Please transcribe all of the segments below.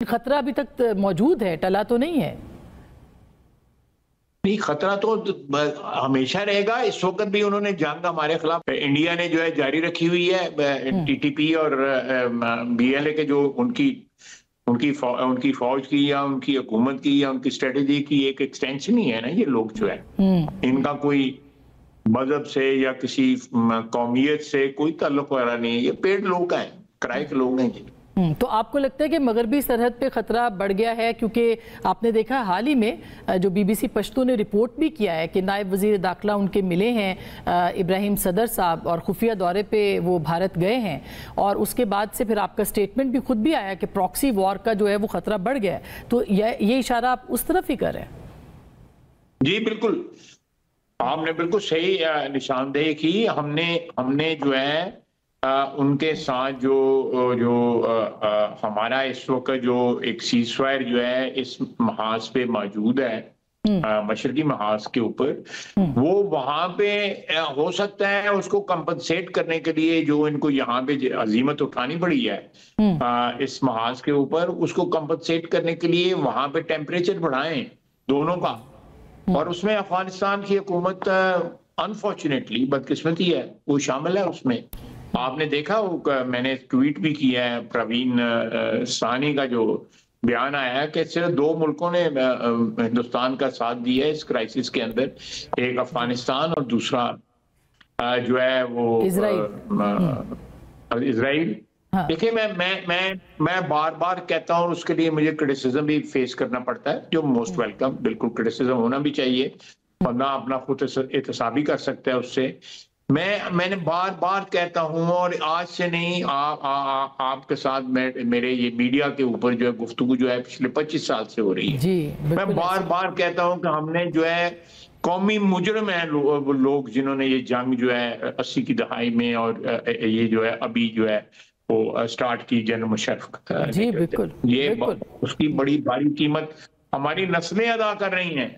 खतरा अभी तक मौजूद है, टला तो नहीं है। नहीं, खतरा तो हमेशा रहेगा। इस वक्त भी उन्होंने जंग हमारे खिलाफ इंडिया ने जो है जारी रखी हुई है। टीटीपी और बीएलए के जो उनकी उनकी फौज की या उनकी हुकूमत की या उनकी स्ट्रेटेजी की एक एक्सटेंशन ही है ना। ये लोग जो है इनका कोई मजहब से या किसी कौमियत से कोई ताल्लुक वाला नहीं है। ये पेड़ लोग हैं, किराए के लोग हैं। तो आपको लगता है कि मगरबी सरहद पे खतरा बढ़ गया है? क्योंकि आपने देखा हाल ही में जो बीबीसी पश्तो ने रिपोर्ट भी किया है कि नायब वजीर दाखिला उनके मिले हैं इब्राहिम सदर साहब और खुफिया दौरे पे वो भारत गए हैं, और उसके बाद से फिर आपका स्टेटमेंट भी खुद भी आया कि प्रॉक्सी वॉर का जो है वो खतरा बढ़ गया है। तो ये इशारा आप उस तरफ ही कर रहे हैं? जी बिल्कुल, आपने बिल्कुल सही निशानदेही की। हमने जो है उनके साथ जो हमारा इस वक्त जो एक सीजफायर जो है इस महाज पे मौजूद है, मशरकी महाज के ऊपर, वो वहां पे हो सकता है उसको कंपनसेट करने के लिए जो इनको यहाँ पे अजीमत उठानी पड़ी है इस महाज के ऊपर, उसको कंपनसेट करने के लिए वहां पे टेम्परेचर बढ़ाएं दोनों का। और उसमें अफगानिस्तान की हुकूमत अनफॉर्चुनेटली बदकिस्मती है, वो शामिल है उसमें। आपने देखा मैंने ट्वीट भी किया है, प्रवीण सानी का जो बयान आया है कि सिर्फ दो मुल्कों ने हिंदुस्तान का साथ दिया है इस क्राइसिस के अंदर, एक अफगानिस्तान और दूसरा जो है वो इजराइल। हाँ। देखिए, मैं बार बार कहता हूँ, उसके लिए मुझे क्रिटिसिज्म भी फेस करना पड़ता है, जो मोस्ट वेलकम, बिल्कुल क्रिटिसिज्म होना भी चाहिए, बंदा अपना खुद एहतसाबी कर सकता है उससे। मैंने बार बार कहता हूं, और आज से नहीं, आपके साथ मेरे ये मीडिया के ऊपर जो है गुफ्तगू जो है पिछले 25 साल से हो रही है। जी, मैं बार बार कहता हूं कि हमने जो है कौमी मुजरिम है लोग जिन्होंने ये जंग जो है 80 की दहाई में और ये जो है अभी जो है वो स्टार्ट की जनरल मुशर्रफ। जी बिल्कुल, ये बिल्कुल। उसकी बड़ी भारी कीमत हमारी नस्लें अदा कर रही हैं।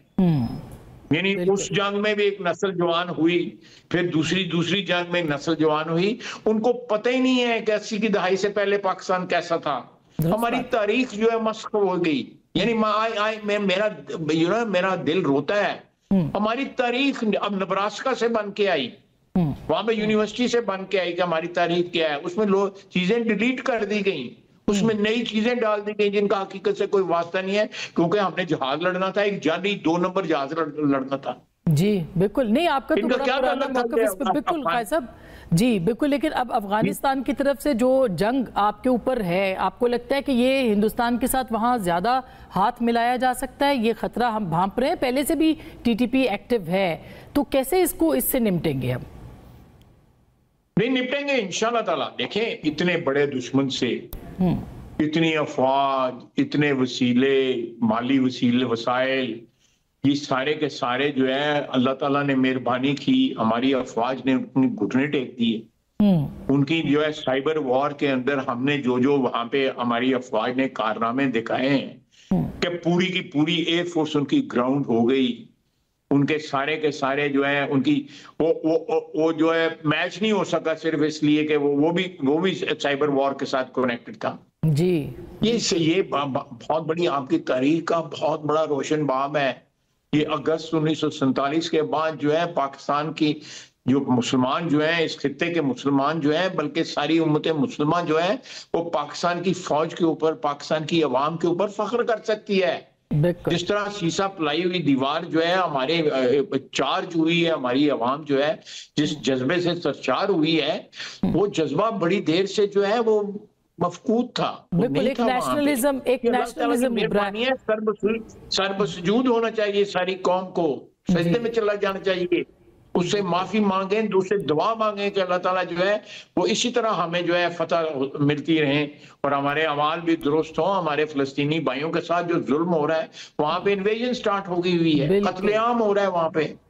यानी उस जंग में भी एक नस्ल जवान हुई, फिर दूसरी जंग में नस्ल जवान हुई। उनको पता ही नहीं है कि 80 की दहाई से पहले पाकिस्तान कैसा था। हमारी तारीख जो है मस्ख हो गई। यानी मेरा दिल रोता है। हमारी तारीख अब नब्रास्का से बन के आई, वहां पे यूनिवर्सिटी से बन के आई कि हमारी तारीख क्या है। उसमें लोग चीजें डिलीट कर दी गई, उसमें नई चीजें डाल दी गई जिनका हकीकत से कोई वास्ता नहीं है, क्योंकि हमने जहाज लड़ना था, एक जानी 2 नंबर जहाज लड़ना था। जी बिल्कुल, नहीं आपका तो बड़ा पुराना मौक़िफ़ इस पे बिल्कुल साहब। जी बिल्कुल, लेकिन अब अफगानिस्तान की तरफ से जो जंग आपके ऊपर है, आपको लगता है कि ये हिंदुस्तान के साथ वहाँ ज्यादा हाथ मिलाया जा सकता है? ये खतरा हम भांप रहे हैं, पहले से भी टीटीपी एक्टिव है, तो कैसे इससे निपटेंगे हम? नहीं निपटेंगे इंशाल्लाह ताला। देखें, इतने बड़े दुश्मन से इतनी अफवाज, इतने वसीले, माली वसीले, वसाइल, ये सारे के सारे जो है अल्लाह ताला ने मेहरबानी की, हमारी अफवाज ने अपनी घुटने टेक दिए। उनकी जो है साइबर वॉर के अंदर हमने जो वहां पे हमारी अफवाज ने कारनामे दिखाए हैं कि पूरी की पूरी एयरफोर्स उनकी ग्राउंड हो गई। उनके सारे के सारे जो है उनकी वो जो है मैच नहीं हो सका सिर्फ इसलिए कि वो भी साइबर वॉर के साथ कनेक्टेड था। जी, ये बहुत बड़ी आपकी तारीख का बहुत बड़ा रोशन बाब है। ये अगस्त 1947 के बाद जो है पाकिस्तान की जो मुसलमान जो है, इस खित्ते के मुसलमान जो है, बल्कि सारी उम्मतें मुसलमान जो है, वो पाकिस्तान की फौज के ऊपर, पाकिस्तान की अवाम के ऊपर फख्र कर सकती है। जिस तरह शीशा पलाई हुई दीवार जो है हमारे चार्ज हुई है, हमारी अवाम जो है जिस जज्बे से सरचार हुई है, वो जज्बा बड़ी देर से जो है वो मफकूद था। एक नेशनलिज्म सर्वसजूद होना चाहिए, सारी कौम को सजदे में चला जाना चाहिए, उससे माफी मांगे, दूसरे दुआ मांगे कि अल्लाह ताला जो है वो इसी तरह हमें जो है फतह मिलती रहे और हमारे अमाल भी दुरुस्त हो। हमारे फलस्तीनी भाइयों के साथ जो जुल्म हो रहा है, वहां पे इन्वेजन स्टार्ट हो गई हुई है, कत्लेआम हो रहा है वहां पे।